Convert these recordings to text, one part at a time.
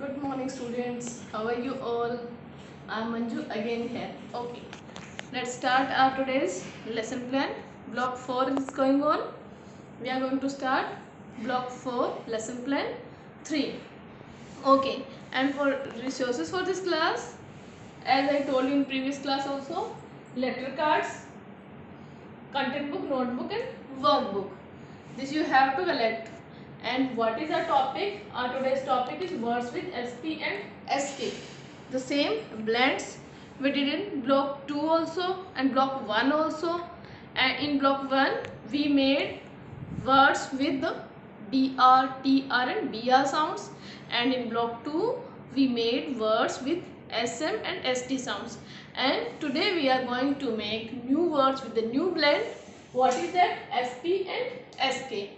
Good morning, students. How are you all? I'm Manju again here. Okay, let's start our today's lesson plan. Block 4 is going on. We are going to start block 4 lesson plan 3. Okay, and for resources for this class, as I told you in previous class also, letter cards, content book, notebook and workbook. This you have to collect. And what is our topic? Our today's topic is words with SP and SK. The same blends we did in block 2 also and block 1 also. And in block 1 we made words with the DR, TR and BR sounds. And in block 2 we made words with SM and ST sounds. And today we are going to make new words with the new blend. What is that? SP and SK.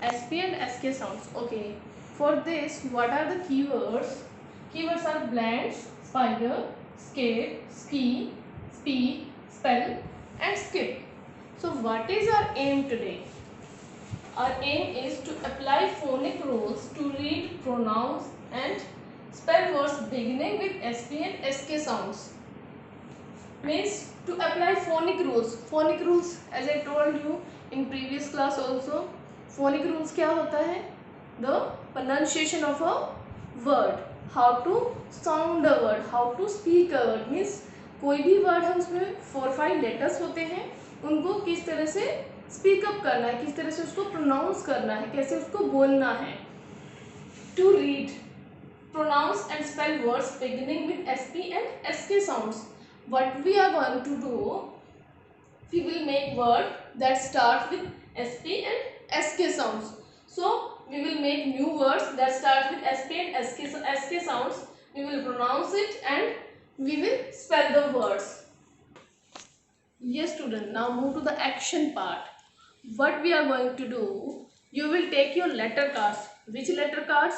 SP and SK sounds. Okay. For this, what are the keywords? Keywords are blends, spider, skate, ski, speak, spell and skip. So what is our aim today? Our aim is to apply phonic rules to read, pronounce and spell words beginning with SP and SK sounds. Means to apply phonic rules. Phonic rules, as I told you in previous class also, phonic rules क्या होता है? The pronunciation of a word, how to sound a word, how to speak a word. Means कोई भी word है उसमें 4-5 letters होते हैं, उनको किस तरह से speak up करना है, किस तरह से उसको pronounce करना है, कैसे उसको बोलना है. To read, pronounce and spell words beginning with SP and SK sounds. What we are going to do, we will make word that starts with SP and SK sounds. So we will make new words that start with SP and SK sounds. We will pronounce it and we will spell the words. Yes student, now move to the action part. What we are going to do, you will take your letter cards. Which letter cards?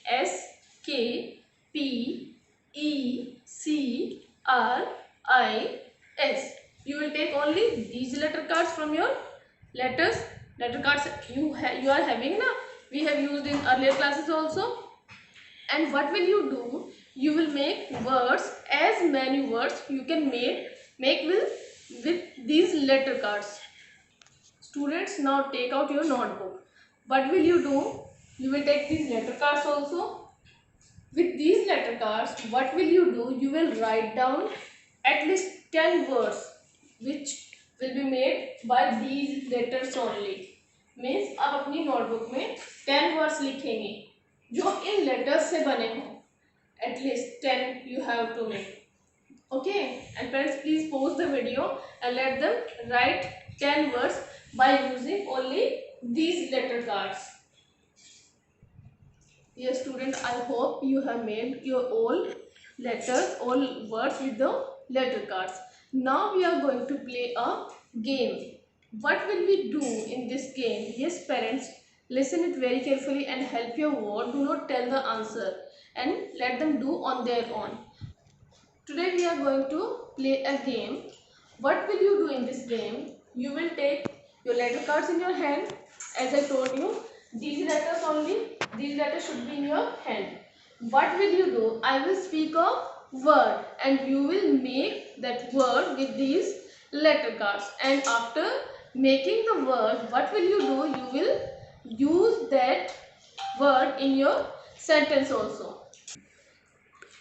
S, K, P, E, C, R, I, S. You will take only these letter cards from your letter cards you are having na. We have used in earlier classes also. And what will you do? You will make words, as many words you can make with these letter cards. Students, now take out your notebook. What will you do? You will take these letter cards also. With these letter cards, what will you do? You will write down at least 10 words which will be made by these letters only. Means आप अपनी notebook में 10 words लिखेंगे जो इन letters से बने हों. At least 10 you have to make. Okay, and parents, please pause the video and let them write 10 words by using only these letter cards. Yes student, I hope you have made your all letters, all words with the letter cards. Now we are going to play a game. What will we do in this game? Yes parents, listen it very carefully and help your word. Do not tell the answer and let them do on their own. Today we are going to play a game. What will you do in this game? You will take your letter cards in your hand. As I told you, these letters only, these letters should be in your hand. What will you do? I will speak a word and you will make that word with these letter cards. And after making the word, what will you do? You will use that word in your sentence also.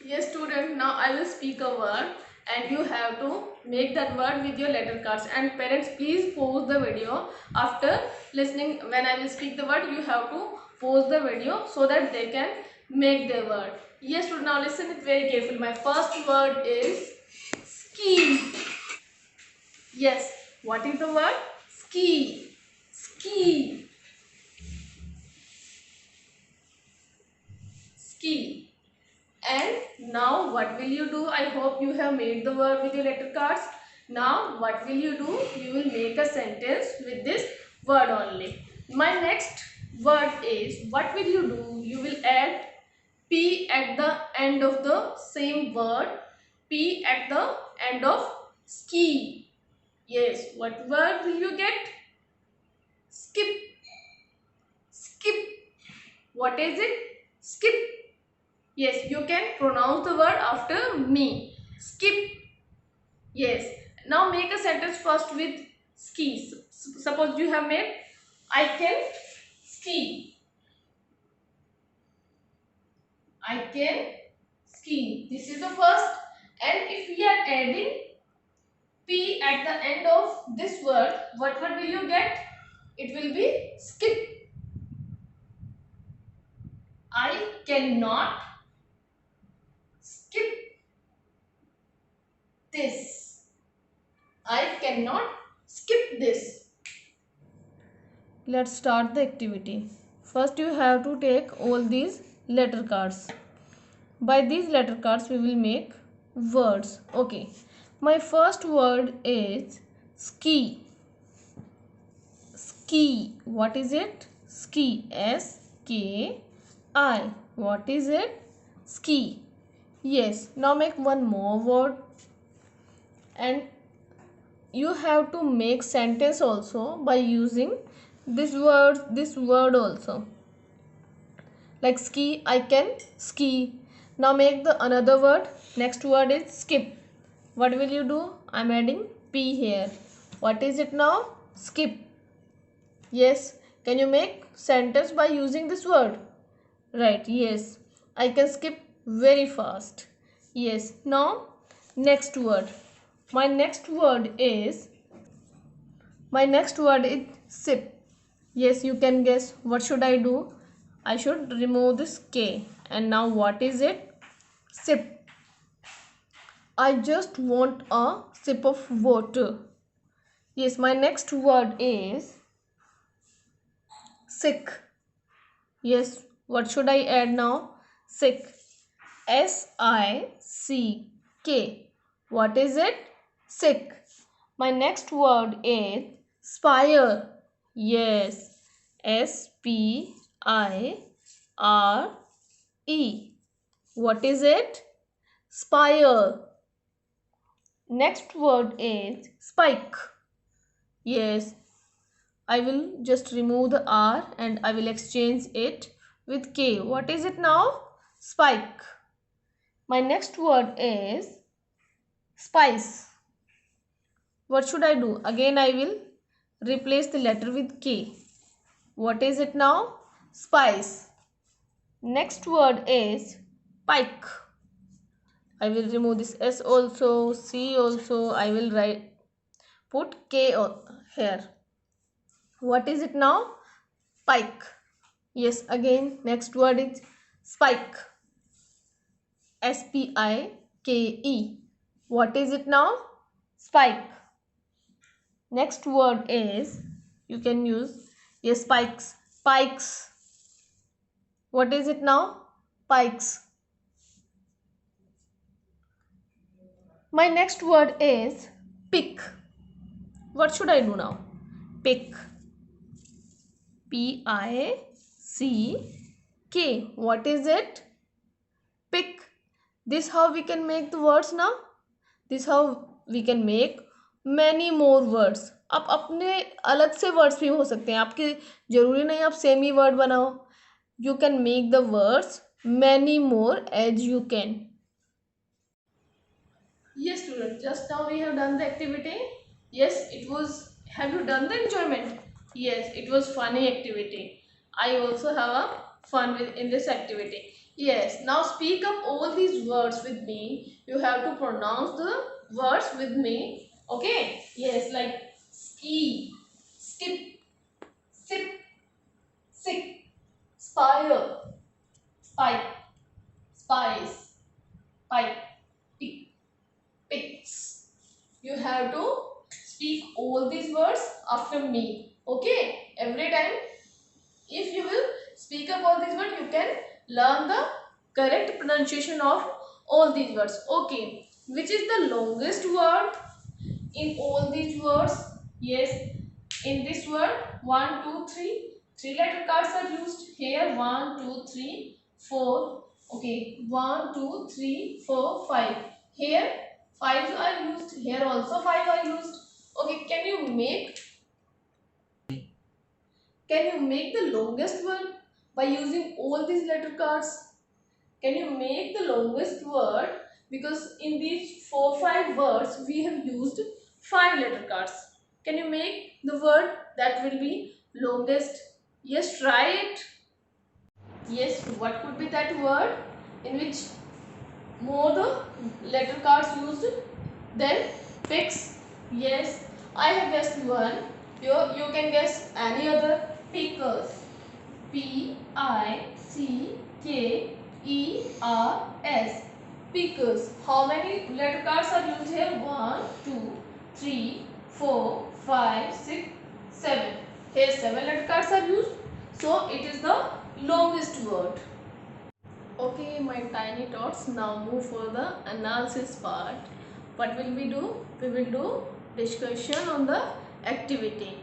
Yes student, now I will speak a word and you have to make that word with your letter cards. And parents, please pause the video. After listening when I will speak the word, you have to pause the video so that they can make their word. Yes student, now listen it very carefully. My first word is ski. Yes, what is the word? Ski. Ski. Ski. And now what will you do? I hope you have made the word with your letter cards. Now what will you do? You will make a sentence with this word only. My next word is, what will you do? You will add P at the end of the same word. P at the end of ski. Yes, what word will you get? Skip. Skip. What is it? Skip. Yes, you can pronounce the word after me. Skip. Yes. Now make a sentence first with ski. Suppose you have made I can ski. I can ski. This is the first. And if we are adding P at the end of this word, what word will you get? It will be skip. I cannot skip this. I cannot skip this. Let's start the activity. First you have to take all these letter cards. By these letter cards we will make words. Okay. My first word is ski. Ski. What is it? Ski. S-K-I. What is it? Ski. Yes. Now make one more word. And you have to make sentence also by using this word also. Like ski, I can ski. Now make the another word. Next word is skip. What will you do? I'm adding P here. What is it now? Skip. Yes. Can you make sentence by using this word? Right. Yes. I can skip very fast. Yes. Now next word. My next word is sip. Yes, you can guess. What should I do? I should remove this K. And now what is it? Sip. I just want a sip of water. Yes, my next word is sick. Yes, what should I add now? Sick. S-I-C-K. What is it? Sick. My next word is spire. Yes, S-P-I-R-E. What is it? Spire. Next word is spike. Yes, I will just remove the R and I will exchange it with K. What is it now? Spike. My next word is spice. What should I do? Again I will replace the letter with K. What is it now? Spice. Next word is pike. I will remove this S also, C also. I will put K here. What is it now? Pike. Yes, again next word is spike. S-P-I-K-E. What is it now? Spike. Next word is, you can use, yes, spikes. Pikes. What is it now? Pikes. My next word is pick. What should I do now? Pick. P-I-C-K. What is it? Pick. This how we can make the words now. This how we can make many more words. आप अपने अलग से words भी हो सकते हैं. आपके जरूरी नहीं आप सेम ही वर्ड बनाओ. You can make the words many more as you can. Yes, student. Just now we have done the activity. Yes, it was. Have you done the enjoyment? Yes, it was funny activity. I also have a fun in this activity. Yes. Now speak up all these words with me. You have to pronounce the words with me. Okay. Yes, like ski, skip, sip, sick, spire, spike, spice, pipe, pick, picks. You have to speak all these words after me. Okay. Every time if you will speak up all these words, you can learn the correct pronunciation of all these words. Okay. Which is the longest word in all these words? Yes. In this word, 1, 2, 3. 3 letter cards are used here. 1, 2, 3, 4. Okay. 1, 2, 3, 4, 5. Here 5 are used. Here also 5 are used. Okay. Can you make the longest one by using all these letter cards? Can you make the longest word? Because in these 4-5 words we have used 5 letter cards. Can you make the word that will be longest? Yes, try it. Yes, what could be that word in which more the letter cards used? Then pigs. Yes, I have guessed one. You can guess any other. Pickers. Pickers. Pickers. How many letter cards are used here? 1, 2, 3, 4, 5, 6, 7. Here 7 letter cards are used. So it is the longest word. Okay, my tiny tots, now move for the analysis part. What will we do? We will do discussion on the activity.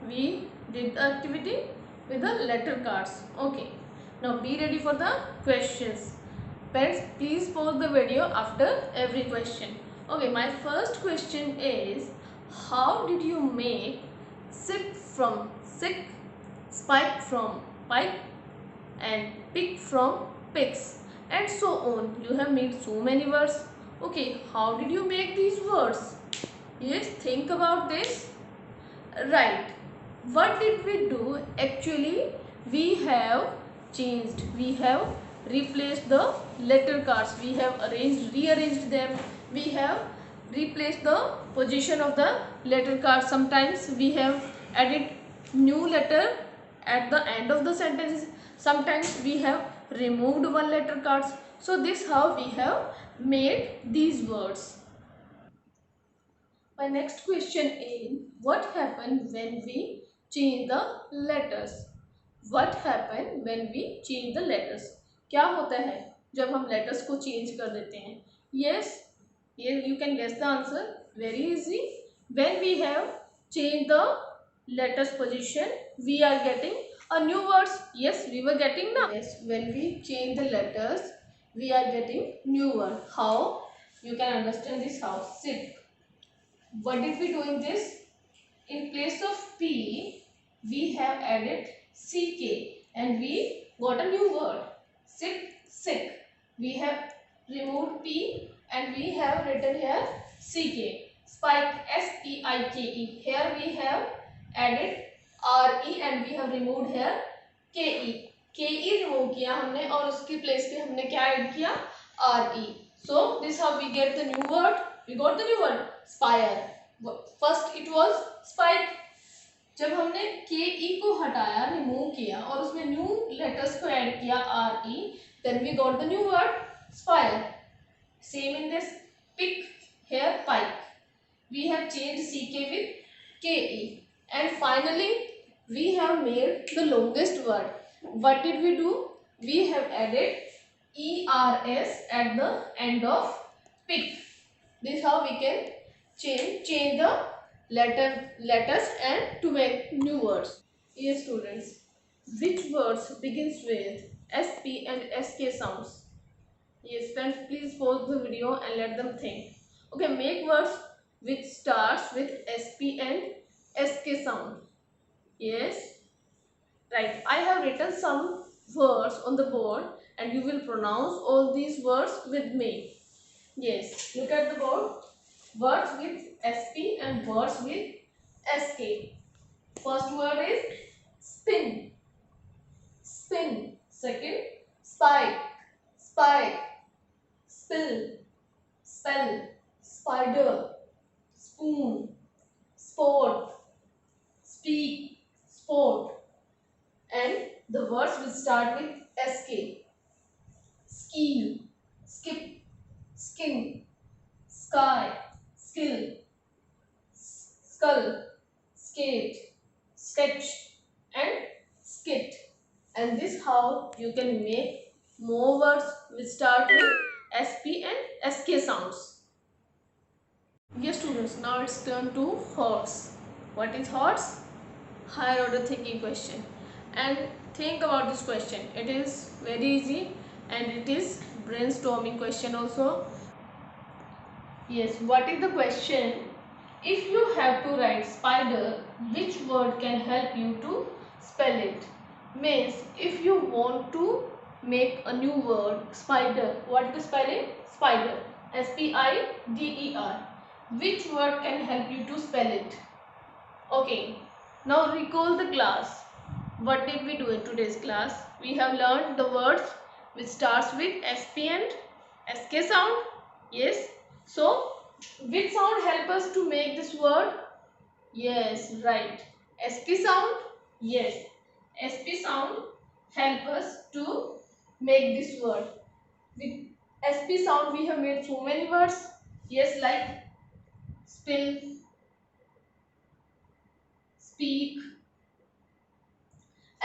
We did the activity with the letter cards. Okay, now be ready for the questions. Parents, please pause the video after every question. Okay, my first question is, how did you make sick from sick, spike from pike, and pick from pigs, and so on? You have made so many words. Okay, how did you make these words? Yes, think about this. Right, what did we do? Actually, we have changed, we have replaced the letter cards, we have rearranged them, we have replaced the position of the letter card. Sometimes we have added new letter at the end of the sentences, sometimes we have removed one letter cards. So this how we have made these words. My next question is, what happened when we change the letters? What happened when we change the letters? क्या होता है जब हम letters को change कर देते हैं? Yes, you can guess the answer. Very easy. When we have changed the letters position, we are getting a new words. Yes, we were getting now. Yes, when we change the letters, we are getting new word. How? You can understand this how. Sit. What did we do in this? In place of P, we have added CK and we got a new word. Sick. We have removed P and we have written here CK. Spike, SPIKE. Here we have added RE and we have removed here KE. KE remove किया हमने और उसकी place पे हमने क्या add किया? RE. So this how we get the new word. We got the new word spire. First it was spike. जब हमने KE को हटाया, रिमूव किया और उसमें न्यू लेटर्स को ऐड किया RE, then we got the new word spire. Same in this pick, here pike. We have changed CK with KE and finally we have made the longest word. What did we do? We have added ERS at the end of pick. This is how we can change the letters and to make new words. Yes, students, which words begins with SP and SK sounds? Yes, friends, please pause the video and let them think. Okay, make words which starts with SP and SK sound. Yes, right. I have written some words on the board and you will pronounce all these words with me. Yes, look at the board. Words with SP and words with SK. First word is spin. Spin. Second, spike. Spike. Spill. Spell. Spider. Spoon. Sport. Speak. Sport. And the words will start with SK. Ski. Skip. Skin. Sky. Skill, skull, skate, sketch and skit. And this how you can make more words which start with SP and SK sounds. Yes, students, now it's turn to horse. What is horse? Higher order thinking question. And think about this question. It is very easy and it is brainstorming question also. Yes, what is the question? If you have to write spider, which word can help you to spell it? Means if you want to make a new word, spider. What is the spelling? Spider. S-P-I-D-E-R. Which word can help you to spell it? Okay. Now recall the class. What did we do in today's class? We have learned the words which starts with SP and SK sound. Yes. So, which sound help us to make this word? Yes, right. SP sound? Yes. SP sound help us to make this word. With SP sound we have made so many words. Yes, like spill, speak,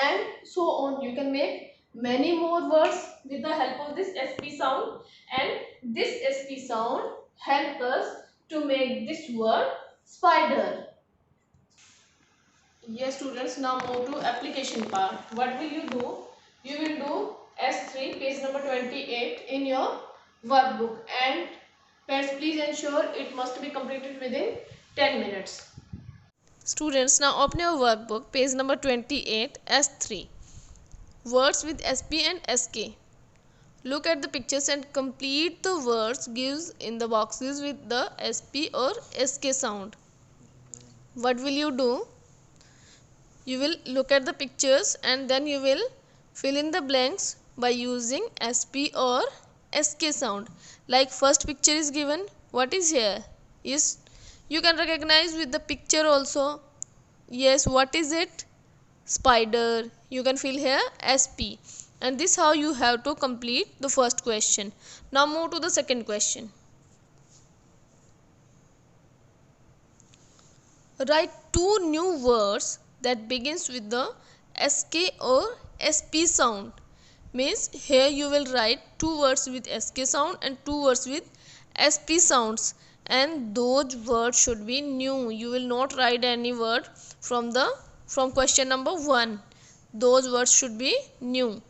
and so on. You can make many more words with the help of this SP sound, and this SP sound help us to make this word spider. Yes students, now move to application part. What will you do? You will do S3 page number 28 in your workbook, and parents please ensure it must be completed within 10 minutes. Students, now open your workbook page number 28 S3 words with SP and SK. Look at the pictures and complete the words gives in the boxes with the SP or SK sound. What will you do? You will look at the pictures and then you will fill in the blanks by using SP or SK sound. Like first picture is given. What is here? Is you can recognize with the picture also. Yes, what is it? Spider. You can fill here SP. And this how you have to complete the first question. Now move to the second question. Write two new words that begins with the SK or SP sound. Means here you will write two words with SK sound and two words with SP sounds, and those words should be new. You will not write any word from question number 1. Those words should be new.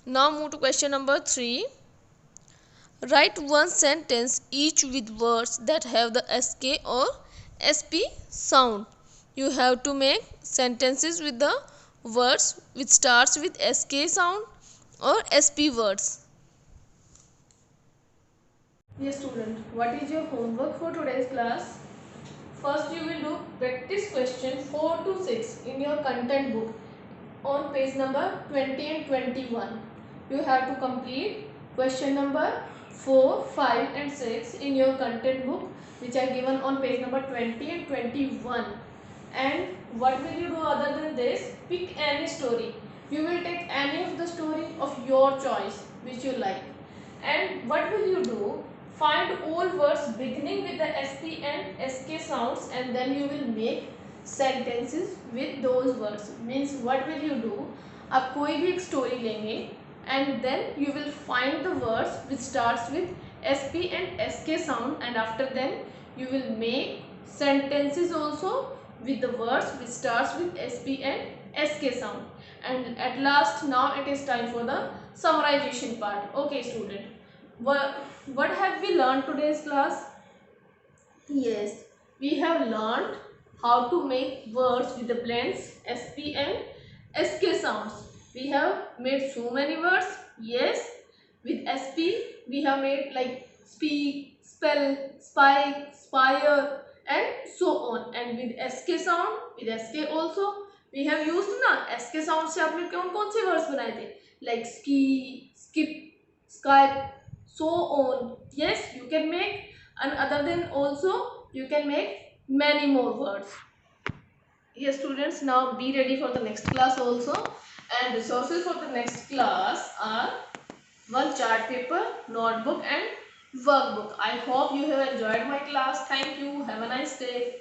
Now move to question number 3. Write one sentence each with words that have the SK or SP sound. You have to make sentences with the words which starts with SK sound or SP words. Yes student, what is your homework for today's class? First you will do practice question 4 to 6 in your content book on page number 20 and 21. You have to complete question number 4, 5 and 6 in your content book which are given on page number 20 and 21. And what will you do other than this? Pick any story. You will take any of the story of your choice which you like. And what will you do? Find all words beginning with the SP and SK sounds, and then you will make sentences with those words. Means what will you do? आप कोई भी एक story लेंगे and then you will find the words which starts with SP and SK sound, and after then you will make sentences also with the words which starts with SP and SK sound. And at last, now it is time for the summarization part. Okay student, what have we learned today's class? Yes, we have learned how to make words with the blends SP and SK sounds. We have made so many words. Yes, with SP we have made like speak, spell, spike, spire and so on. And with SK sound, with SK also we have used ना SK sound से आपने कौन से words बनाए थे? Like ski, skip, sky, so on. Yes, you can make, and other than also you can make many more words. Yes students, now be ready for the next class also, and resources for the next class are one chart paper, notebook and workbook. I hope you have enjoyed my class. Thank you. Have a nice day.